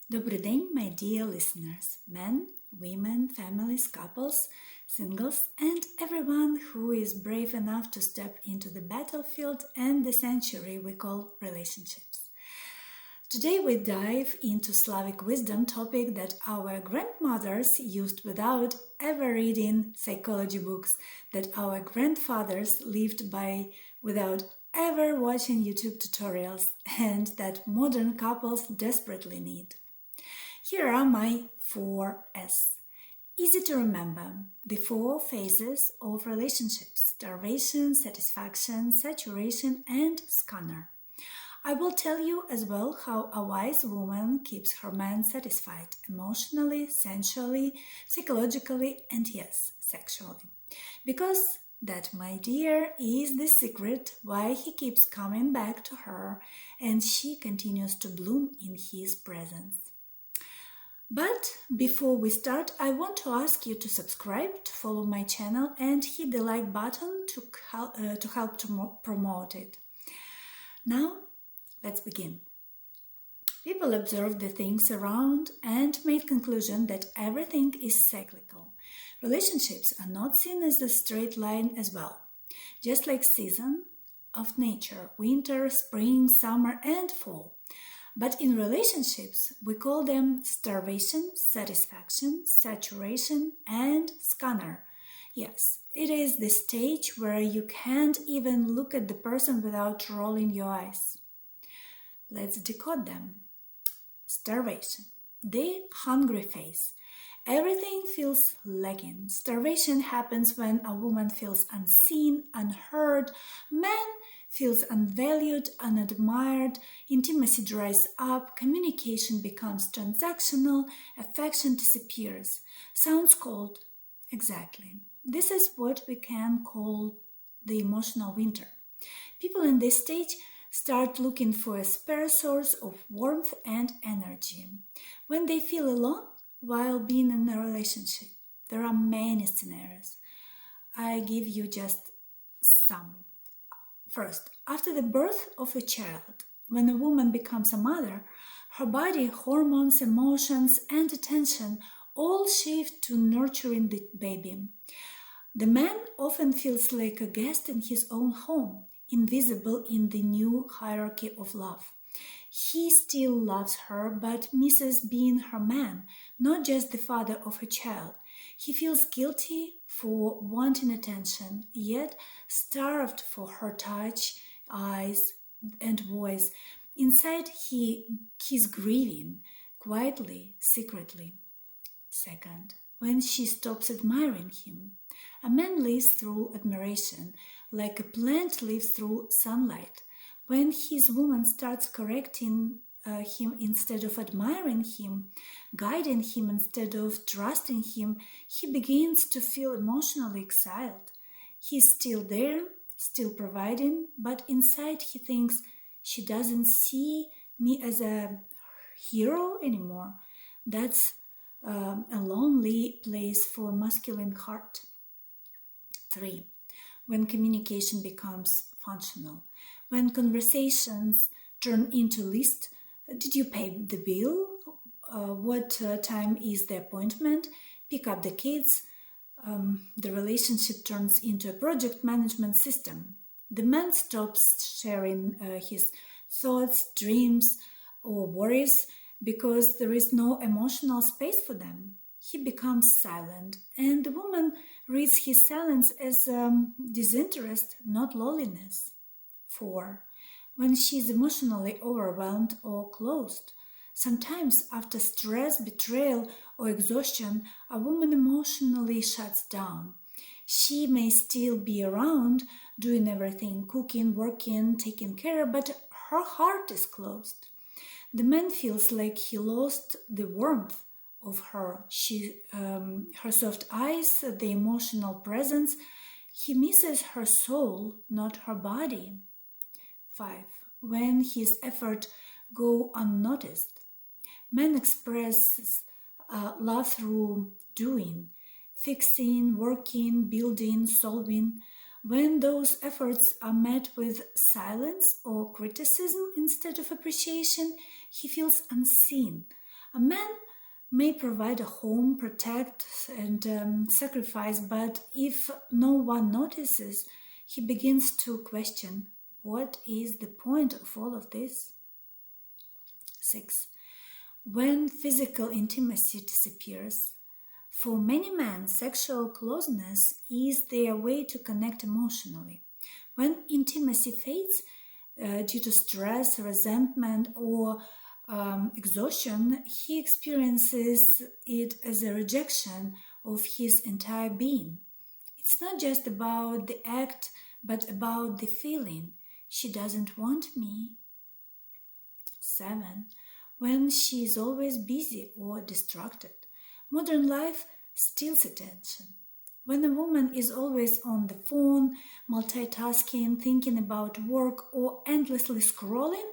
Добрий день, my dear listeners, men, women, families, couples, singles, and everyone who is brave enough to step into the battlefield and the century we call relationships. Today we dive into Slavic Wisdom topic that our grandmothers used without ever reading psychology books, that our grandfathers lived by without ever watching YouTube tutorials, and that modern couples desperately need. Here are my 4S. Easy to remember. The 4 phases of relationships: starvation, satisfaction, saturation, and Scunner. I will tell you as well how a wise woman keeps her man satisfied emotionally, sensually, psychologically, and yes, sexually. Because that, my dear, is the secret why he keeps coming back to her and she continues to bloom in his presence. But before we start, I want to ask you to subscribe, to follow my channel, and hit the like button to help to promote it. Now, let's begin. People observed the things around and made conclusion that everything is cyclical. Relationships are not seen as a straight line as well. Just like season of nature, winter, spring, summer, and fall. But in relationships, we call them starvation, satisfaction, saturation, and Scunner. Yes, it is the stage where you can't even look at the person without rolling your eyes. Let's decode them. Starvation, the hungry phase. Everything feels lacking. Starvation happens when a woman feels unseen, unheard, man feels unvalued, unadmired, intimacy dries up, communication becomes transactional, affection disappears. Sounds cold? Exactly. This is what we can call the emotional winter. People in this stage start looking for a spare source of warmth and energy. When they feel alone while being in a relationship, there are many scenarios. I give you just some. First, after the birth of a child, when a woman becomes a mother, her body, hormones, emotions, and attention all shift to nurturing the baby. The man often feels like a guest in his own home, invisible in the new hierarchy of love. He still loves her but misses being her man, not just the father of her child. He feels guilty for wanting attention, yet starved for her touch, eyes, and voice. Inside, he's grieving, quietly, secretly. Second, when she stops admiring him. A man lives through admiration, like a plant lives through sunlight. When his woman starts correcting him instead of admiring him, guiding him instead of trusting him, he begins to feel emotionally exiled. He's still there, still providing, but inside he thinks, she doesn't see me as a hero anymore. That's a lonely place for a masculine heart. 3. When communication becomes functional. When conversations turn into list, did you pay the bill? What time is the appointment? Pick up the kids. The relationship turns into a project management system. The man stops sharing his thoughts, dreams, or worries because there is no emotional space for them. He becomes silent, and the woman reads his silence as disinterest, not loneliness. 4. When she is emotionally overwhelmed or closed. Sometimes after stress, betrayal, or exhaustion, a woman emotionally shuts down. She may still be around, doing everything, cooking, working, taking care, but her heart is closed. The man feels like he lost the warmth of her, her soft eyes, the emotional presence. He misses her soul, not her body. 5. When his efforts go unnoticed. Man expresses love through doing, fixing, working, building, solving. When those efforts are met with silence or criticism instead of appreciation, he feels unseen. A man may provide a home, protect, and sacrifice, but if no one notices, he begins to question, what is the point of all of this? 6. When physical intimacy disappears. For many men, sexual closeness is their way to connect emotionally. When intimacy fades due to stress, resentment, or exhaustion, he experiences it as a rejection of his entire being. It's not just about the act, but about the feeling. She doesn't want me. 7. When she is always busy or distracted. Modern life steals attention. When a woman is always on the phone, multitasking, thinking about work, or endlessly scrolling,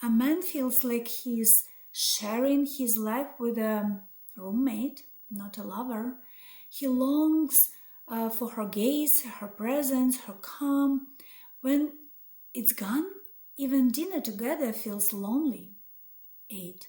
a man feels like he's sharing his life with a roommate, not a lover. He longs for her gaze, her presence, her calm. When it's gone, even dinner together feels lonely. 8.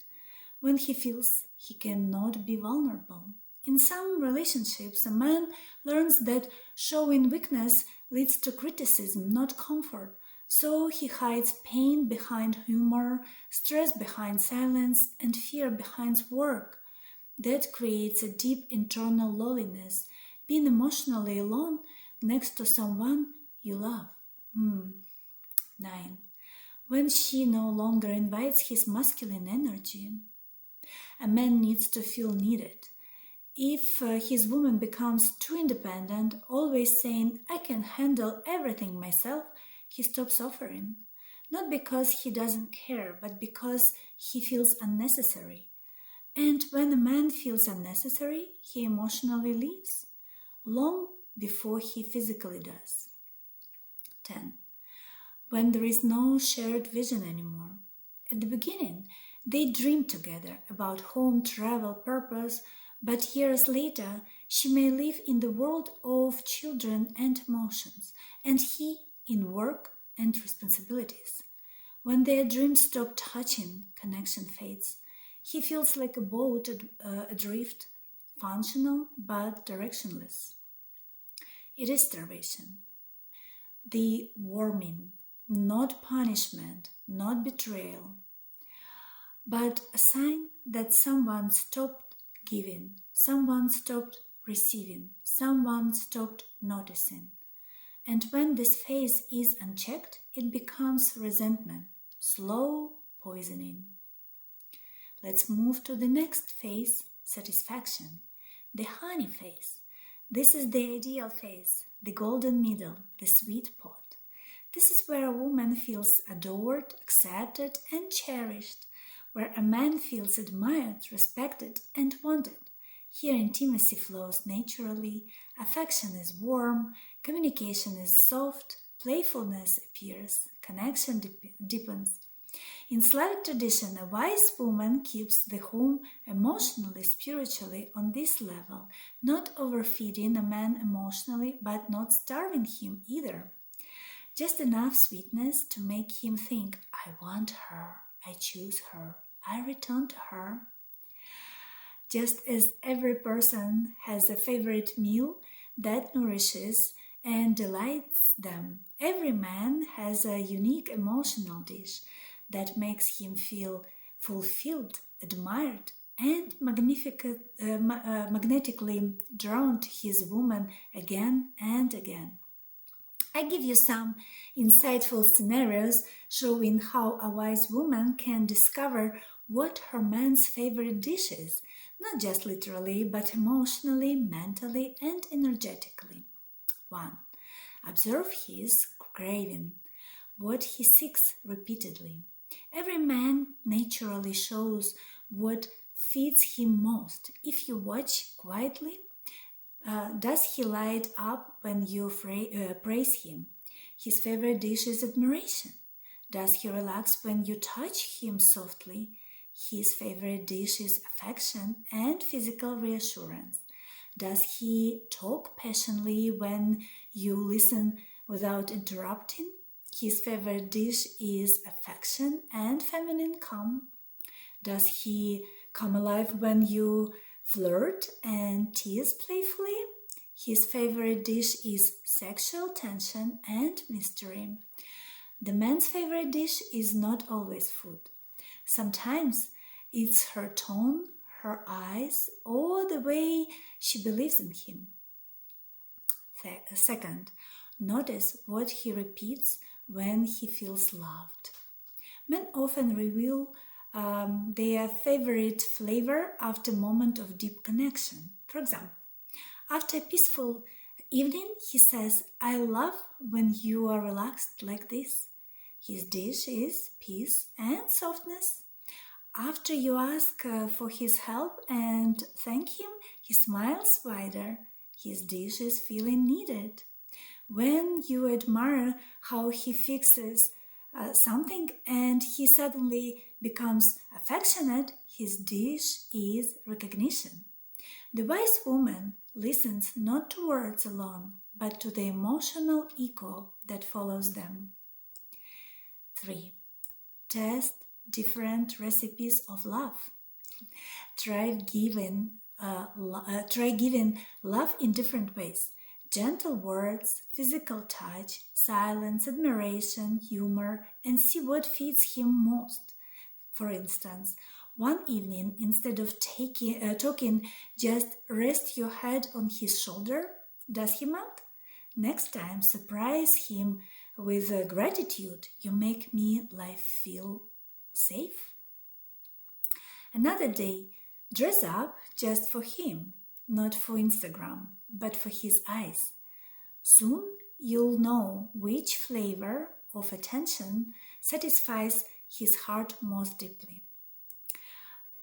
When he feels he cannot be vulnerable. In some relationships, a man learns that showing weakness leads to criticism, not comfort. So he hides pain behind humor, stress behind silence, and fear behind work. That creates a deep internal loneliness, being emotionally alone next to someone you love. 9. When she no longer invites his masculine energy. A man needs to feel needed. If his woman becomes too independent, always saying, I can handle everything myself, he stops offering. Not because he doesn't care, but because he feels unnecessary. And when a man feels unnecessary, he emotionally leaves, long before he physically does. 10. When there is no shared vision anymore. At the beginning, they dream together about home, travel, purpose, but years later, she may live in the world of children and emotions, and he in work and responsibilities. When their dreams stop touching, connection fades. He feels like a boat adrift, functional but directionless. It is starvation. The warming, not punishment, not betrayal, but a sign that someone stopped giving, someone stopped receiving, someone stopped noticing. And when this phase is unchecked, it becomes resentment, slow poisoning. Let's move to the next phase, satisfaction, the honey phase. This is the ideal phase, the golden middle, the sweet pot. This is where a woman feels adored, accepted, and cherished, where a man feels admired, respected, and wanted. Here intimacy flows naturally, affection is warm, communication is soft, playfulness appears, connection deepens. In Slavic tradition, a wise woman keeps the home emotionally, spiritually on this level, not overfeeding a man emotionally, but not starving him either. Just enough sweetness to make him think, I want her, I choose her, I return to her. Just as every person has a favorite meal that nourishes and delights them, every man has a unique emotional dish that makes him feel fulfilled, admired, and magnetically drawn to his woman again and again. I give you some insightful scenarios showing how a wise woman can discover what her man's favorite dish is, not just literally, but emotionally, mentally, and energetically. 1. Observe his craving, what he seeks repeatedly. Every man naturally shows what feeds him most. If you watch quietly, does he light up when you praise him? His favorite dish is admiration. Does he relax when you touch him softly? His favorite dish is affection and physical reassurance. Does he talk passionately when you listen without interrupting? His favorite dish is affection and feminine calm. Does he come alive when you flirt and tease playfully. His favorite dish is sexual tension and mystery. The man's favorite dish is not always food. Sometimes it's her tone, her eyes, or the way she believes in him. Second, notice what he repeats when he feels loved. Men often reveal their favorite flavor after a moment of deep connection. For example, after a peaceful evening, he says, "I love when you are relaxed like this." His dish is peace and softness. After you ask for his help and thank him, he smiles wider. His dish is feeling needed. When you admire how he fixes something and he suddenly becomes affectionate, his dish is recognition. The wise woman listens not to words alone, but to the emotional echo that follows them. 3. Test different recipes of love. Try giving love in different ways. Gentle words, physical touch, silence, admiration, humor, and see what fits him most. For instance, one evening, instead of talking, just rest your head on his shoulder. Does he melt? Next time, surprise him with gratitude. You make me life feel safe. Another day, dress up just for him, not for Instagram, but for his eyes. Soon you'll know which flavor of attention satisfies his heart most deeply.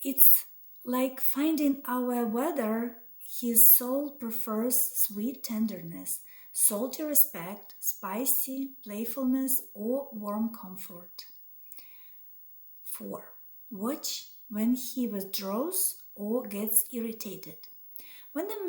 It's like finding our weather. His soul prefers sweet tenderness, salty respect, spicy playfulness, or warm comfort. 4. Watch when he withdraws or gets irritated. When the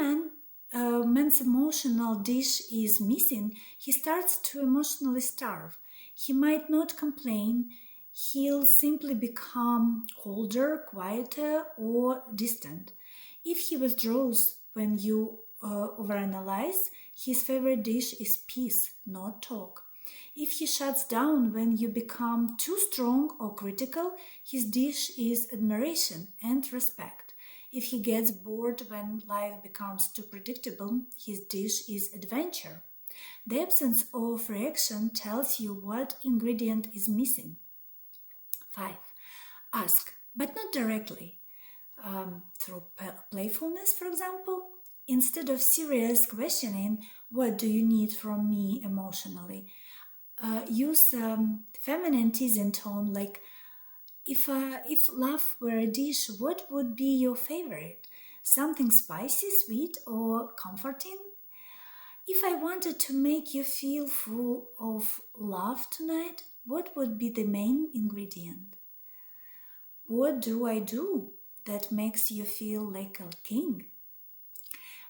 man's emotional dish is missing, he starts to emotionally starve. He might not complain. He'll simply become colder, quieter, or distant. If he withdraws when you overanalyze, his favorite dish is peace, not talk. If he shuts down when you become too strong or critical, his dish is admiration and respect. If he gets bored when life becomes too predictable, his dish is adventure. The absence of reaction tells you what ingredient is missing. 5. Ask, but not directly. Through playfulness, for example, instead of serious questioning, "What do you need from me emotionally?" Use feminine teasing tone like, if love were a dish, what would be your favorite? Something spicy, sweet, or comforting? If I wanted to make you feel full of love tonight, what would be the main ingredient? What do I do that makes you feel like a king?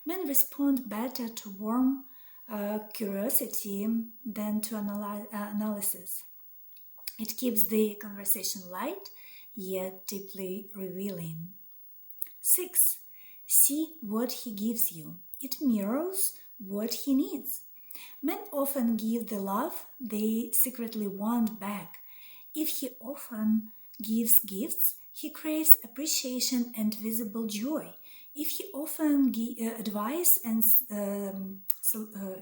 Men respond better to warm curiosity than to analysis. It keeps the conversation light, yet deeply revealing. 6. See what he gives you. It mirrors what he needs. Men often give the love they secretly want back. If he often gives gifts, he craves appreciation and visible joy. If he often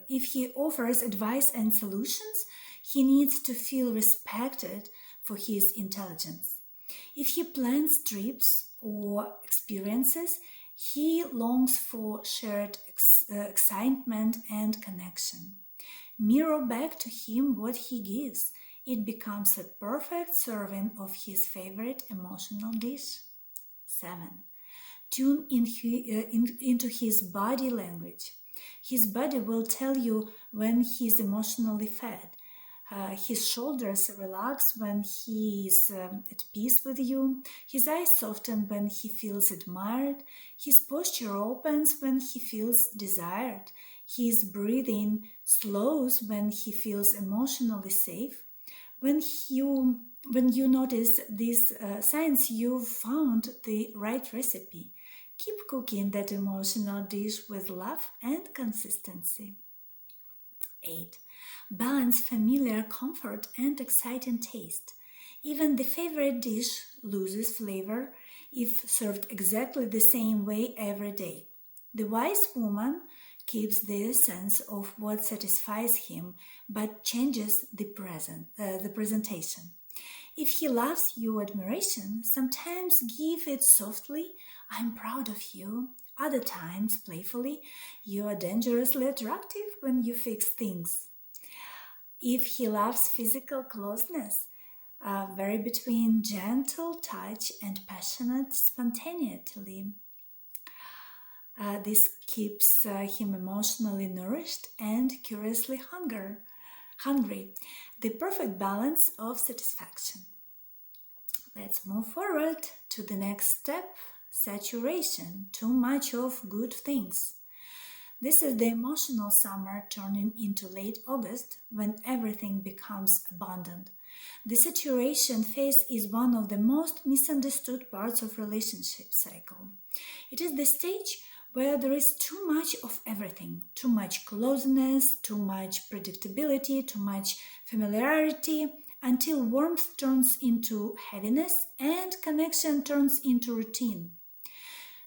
if he offers advice and solutions, he needs to feel respected for his intelligence. If he plans trips or experiences, he longs for shared excitement and connection. Mirror back to him what he gives. It becomes a perfect serving of his favorite emotional dish. 7. Tune into his body language. His body will tell you when he's emotionally fed. His shoulders relax when he is at peace with you. His eyes soften when he feels admired. His posture opens when he feels desired. His breathing slows when he feels emotionally safe. When you When you notice these signs, you've found the right recipe. Keep cooking that emotional dish with love and consistency. 8. Balance familiar comfort and exciting taste. Even the favorite dish loses flavor if served exactly the same way every day. The wise woman keeps the sense of what satisfies him but changes the presentation. If he loves your admiration, sometimes give it softly, I'm proud of you. Other times, playfully, you are dangerously attractive when you fix things. If he loves physical closeness, vary between gentle touch and passionate spontaneity. This keeps him emotionally nourished and curiously hungry. The perfect balance of satisfaction. Let's move forward to the next step, saturation, too much of good things. This is the emotional summer turning into late August when everything becomes abundant. The saturation phase is one of the most misunderstood parts of relationship cycle. It is the stage where there is too much of everything, too much closeness, too much predictability, too much familiarity, until warmth turns into heaviness and connection turns into routine.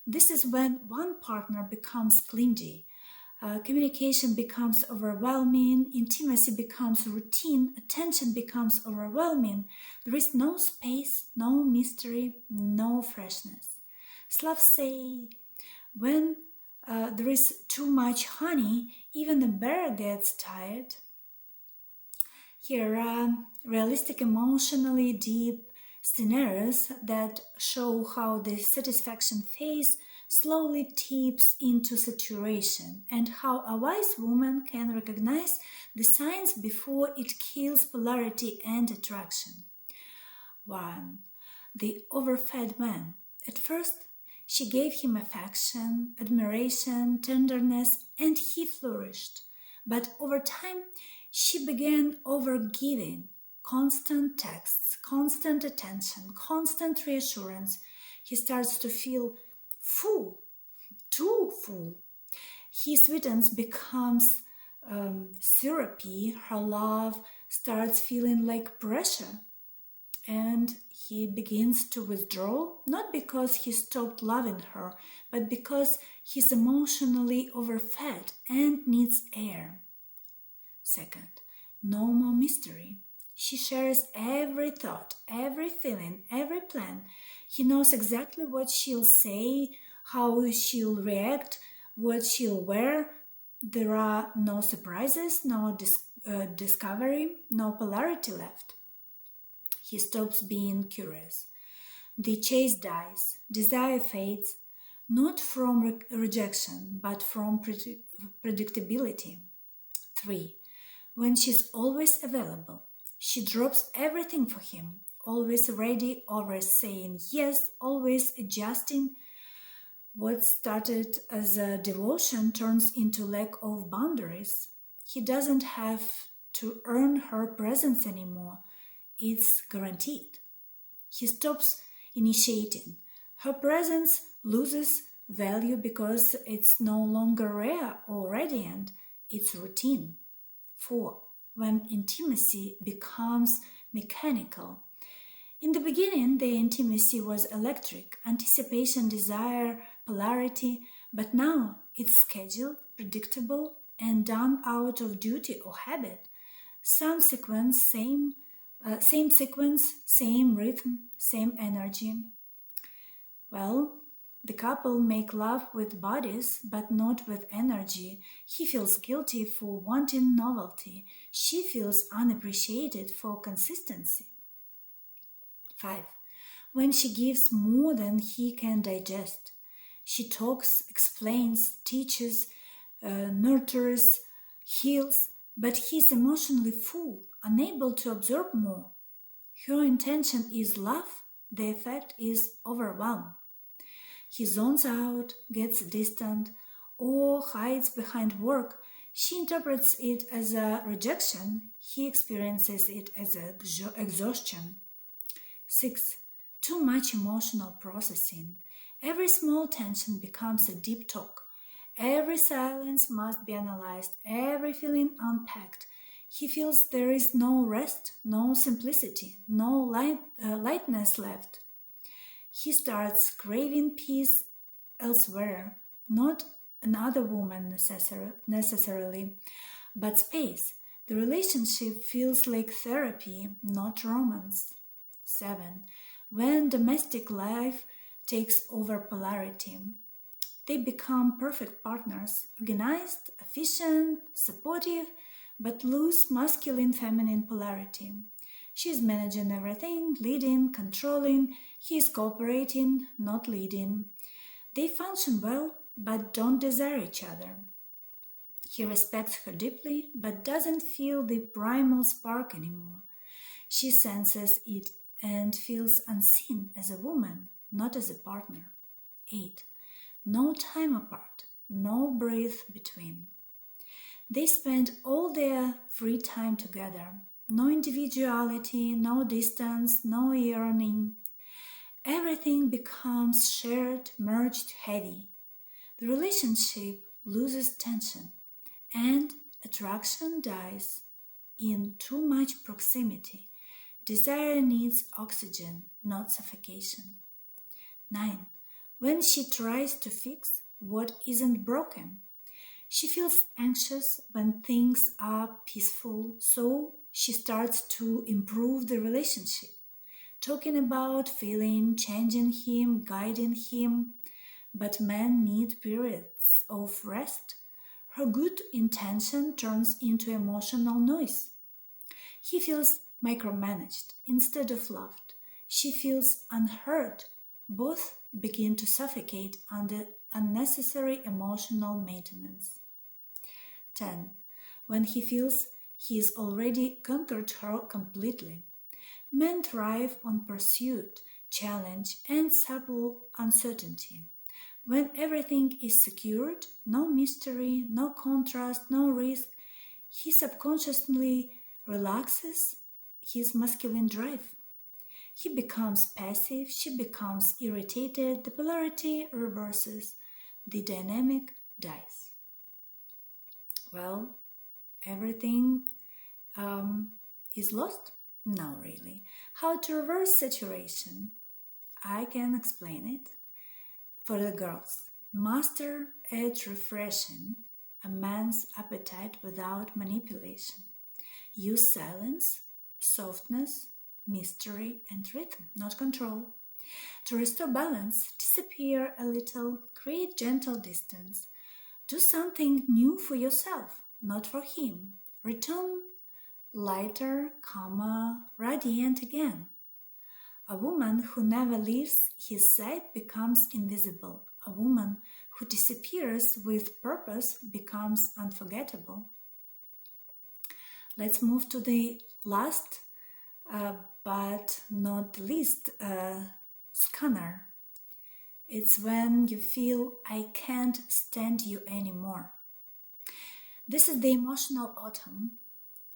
This is when one partner becomes clingy, communication becomes overwhelming, intimacy becomes routine, attention becomes overwhelming. There is no space, no mystery, no freshness. Slavs say, when there is too much honey, even a bear gets tired. Here are realistic, emotionally deep scenarios that show how the satisfaction phase slowly tips into saturation and how a wise woman can recognize the signs before it kills polarity and attraction. 1. The overfed man. At first, she gave him affection, admiration, tenderness, and he flourished. But over time, she began overgiving. Constant texts, constant attention, constant reassurance. He starts to feel full, too full. He sweetens, becomes syrupy. Her love starts feeling like pressure. And he begins to withdraw, not because he stopped loving her, but because he's emotionally overfed and needs air. 2. No more mystery. She shares every thought, every feeling, every plan. He knows exactly what she'll say, how she'll react, what she'll wear. There are no surprises, no discovery, no polarity left. He stops being curious. The chase dies, desire fades, not from rejection, but from predictability. 3. When she's always available, she drops everything for him, always ready, always saying yes, always adjusting. What started as a devotion turns into lack of boundaries. He doesn't have to earn her presence anymore. It's guaranteed. He stops initiating. Her presence loses value because it's no longer rare or radiant, it's routine. 4. When intimacy becomes mechanical. In the beginning, the intimacy was electric, anticipation, desire, polarity, but now it's scheduled, predictable, and done out of duty or habit. Same sequence, same rhythm, same energy. Well, the couple make love with bodies, but not with energy. He feels guilty for wanting novelty. She feels unappreciated for consistency. 5. When she gives more than he can digest. She talks, explains, teaches, nurtures, heals, but he's emotionally full, unable to absorb more. Her intention is love, the effect is overwhelm. He zones out, gets distant, or hides behind work. She interprets it as a rejection. He experiences it as exhaustion. 6. Too much emotional processing. Every small tension becomes a deep talk. Every silence must be analyzed, every feeling unpacked. He feels there is no rest, no simplicity, no lightness left. He starts craving peace elsewhere, not another woman necessarily, but space. The relationship feels like therapy, not romance. 7. When domestic life takes over polarity, they become perfect partners, organized, efficient, supportive, but lose masculine-feminine polarity. She's managing everything, leading, controlling. He's cooperating, not leading. They function well, but don't desire each other. He respects her deeply, but doesn't feel the primal spark anymore. She senses it and feels unseen as a woman, not as a partner. 8. No time apart, no breath between. They spend all their free time together. No individuality, no distance, no yearning. Everything becomes shared, merged, heavy. The relationship loses tension, and attraction dies in too much proximity. Desire needs oxygen, not suffocation. 9. When she tries to fix what isn't broken, she feels anxious when things are peaceful, so she starts to improve the relationship, talking about feeling, changing him, guiding him. But men need periods of rest. Her good intention turns into emotional noise. He feels micromanaged instead of loved. She feels unheard. Both begin to suffocate under unnecessary emotional maintenance. 10. When he feels he's already conquered her completely. Men thrive on pursuit, challenge, and subtle uncertainty. When everything is secured, no mystery, no contrast, no risk, he subconsciously relaxes his masculine drive. He becomes passive, she becomes irritated, the polarity reverses, the dynamic dies. Well, everything is lost? No, really. How to reverse saturation? I can explain it. For the girls, master at refreshing a man's appetite without manipulation. Use silence, softness, mystery, and rhythm, not control. To restore balance, disappear a little, create gentle distance. Do something new for yourself, not for him. Return lighter, calmer, radiant again. A woman who never leaves his side becomes invisible. A woman who disappears with purpose becomes unforgettable. Let's move to the last, but not the least, Scunner. It's when you feel I can't stand you anymore. This is the emotional autumn.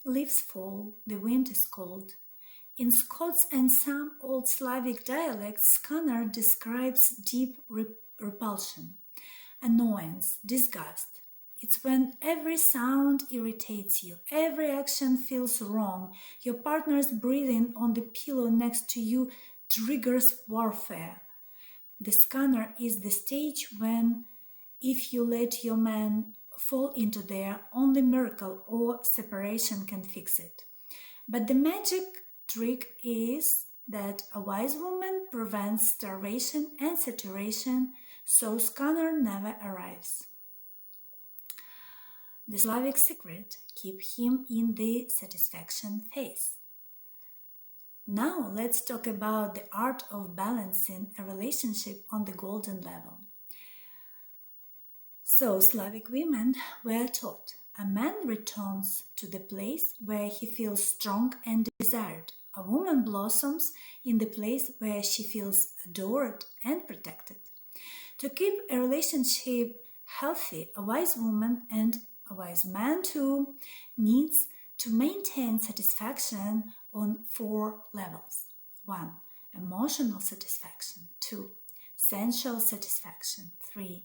Leaves fall, the wind is cold. In Scots and some old Slavic dialects, Scunner describes deep repulsion, annoyance, disgust. It's when every sound irritates you, every action feels wrong, your partner's breathing on the pillow next to you triggers warfare. The Scunner is the stage when, if you let your man fall into there, only miracle or separation can fix it. But the magic trick is that a wise woman prevents starvation and saturation, so Scunner never arrives. The Slavic secret: keep him in the satisfaction phase. Now let's talk about the art of balancing a relationship on the golden level. So Slavic women were taught a man returns to the place where he feels strong and desired. A woman blossoms in the place where she feels adored and protected. To keep a relationship healthy, a wise woman and a wise man too needs to maintain satisfaction on 4 levels. 1. emotional satisfaction. 2. Sensual satisfaction. 3.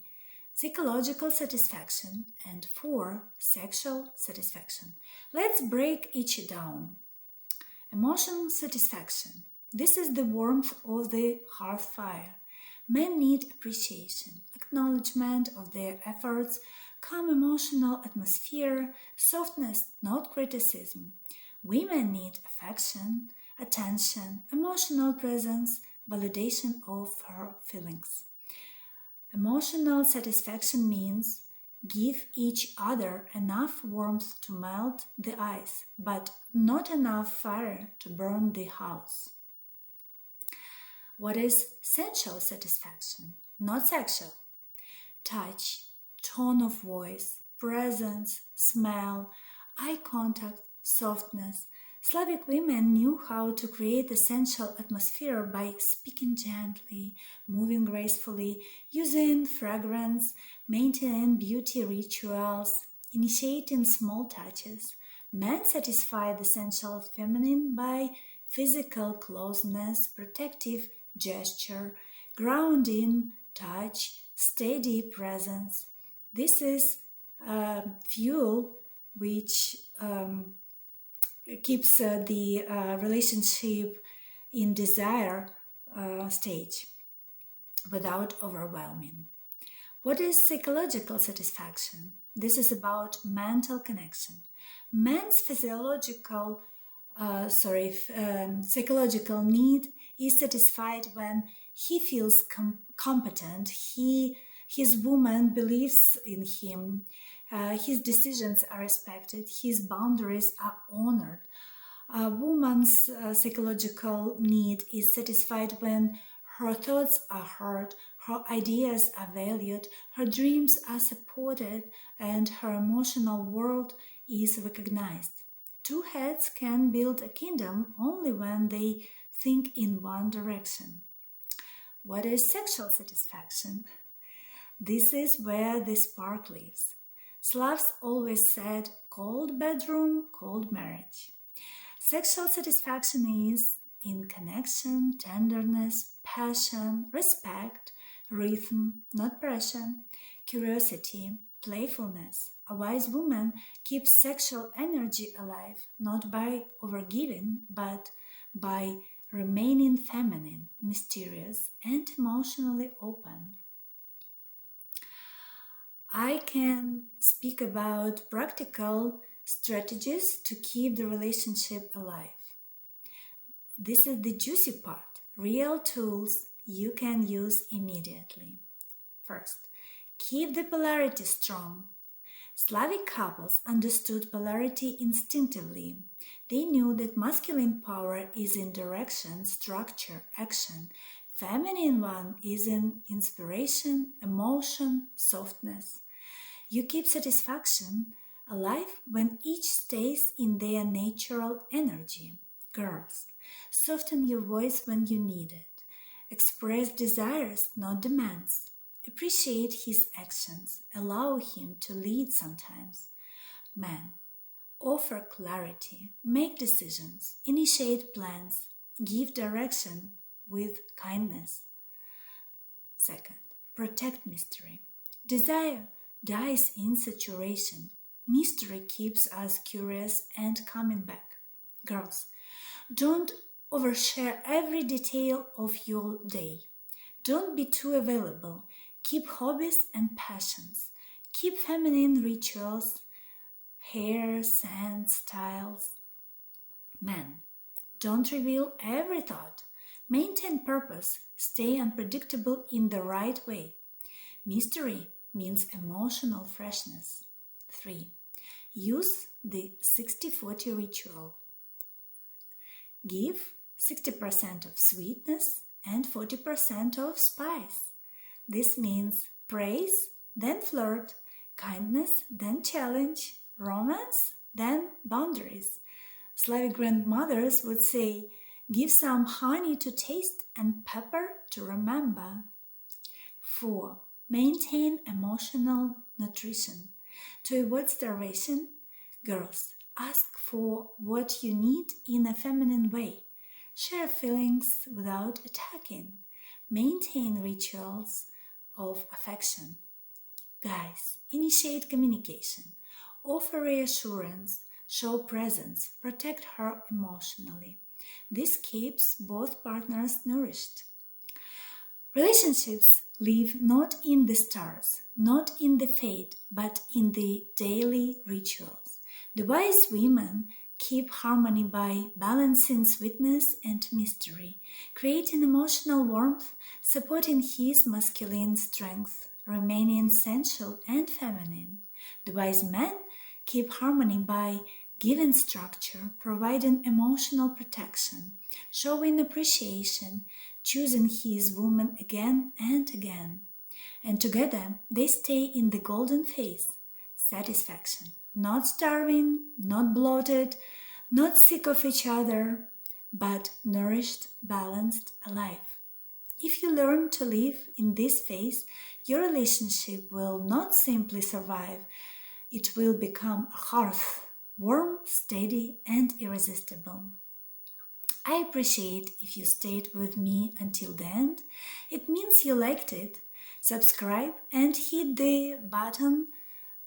Psychological satisfaction. And 4. Sexual satisfaction. Let's break each down. Emotional satisfaction. This is the warmth of the hearth fire. Men need appreciation, acknowledgement of their efforts, calm emotional atmosphere, softness, not criticism. Women need affection, attention, emotional presence, validation of her feelings. Emotional satisfaction means give each other enough warmth to melt the ice, but not enough fire to burn the house. What is sensual satisfaction? Not sexual. Touch, tone of voice, presence, smell, eye contact, softness. Slavic women knew how to create a sensual atmosphere by speaking gently, moving gracefully, using fragrance, maintaining beauty rituals, initiating small touches. Men satisfy the sensual feminine by physical closeness, protective gesture, grounding, touch, steady presence. This is fuel which keeps the relationship in desire stage without overwhelming. What is psychological satisfaction? This is about mental connection. Man's psychological need is satisfied when he feels competent, his woman believes in him, his decisions are respected, his boundaries are honored. A woman's psychological need is satisfied when her thoughts are heard, her ideas are valued, her dreams are supported, and her emotional world is recognized. Two heads can build a kingdom only when they think in one direction. What is sexual satisfaction? This is where the spark lives. Slavs always said, cold bedroom, cold marriage. Sexual satisfaction is in connection, tenderness, passion, respect, rhythm, not pressure, curiosity, playfulness. A wise woman keeps sexual energy alive, not by overgiving, but by remaining feminine, mysterious, and emotionally open. I can speak about practical strategies to keep the relationship alive. This is the juicy part, real tools you can use immediately. First, keep the polarity strong. Slavic couples understood polarity instinctively. They knew that masculine power is in direction, structure, action. Feminine one is in inspiration, emotion, softness. You keep satisfaction alive when each stays in their natural energy. Girls, soften your voice when you need it. Express desires, not demands. Appreciate his actions. Allow him to lead sometimes. Men, offer clarity. Make decisions. Initiate plans. Give direction with kindness. Second, protect mystery. Desire dies in saturation. Mystery keeps us curious and coming back. Girls, don't overshare every detail of your day. Don't be too available. Keep hobbies and passions. Keep feminine rituals, hair, scent, styles. Men, don't reveal every thought. Maintain purpose. Stay unpredictable in the right way. Mystery means emotional freshness. 3. Use the 60-40 ritual. Give 60% of sweetness and 40% of spice. This means praise, then flirt, kindness, then challenge, romance, then boundaries. Slavic grandmothers would say, give some honey to taste and pepper to remember. 4. Maintain emotional nutrition. To avoid starvation, girls, ask for what you need in a feminine way. share feelings without attacking, maintain rituals of affection. Guys, initiate communication, offer reassurance, show presence, protect her emotionally. This keeps both partners nourished. Relationships live not in the stars, not in the fate, but in the daily rituals. The wise women keep harmony by balancing sweetness and mystery, creating emotional warmth, supporting his masculine strength, remaining sensual and feminine. The wise men keep harmony by giving structure, providing emotional protection, showing appreciation, choosing his woman again and again. And together they stay in the golden phase, satisfaction, not starving, not bloated, not sick of each other, but nourished, balanced, alive. If you learn to live in this phase, your relationship will not simply survive, it will become a hearth, warm, steady, and irresistible. I appreciate if you stayed with me until the end. It means you liked it. Subscribe and hit the button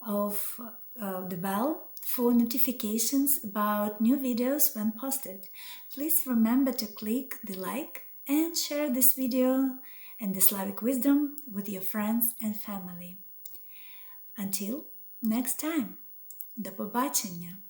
of the bell for notifications about new videos when posted. Please remember to click the like and share this video and the Slavic Wisdom with your friends and family. Until next time, до побачення!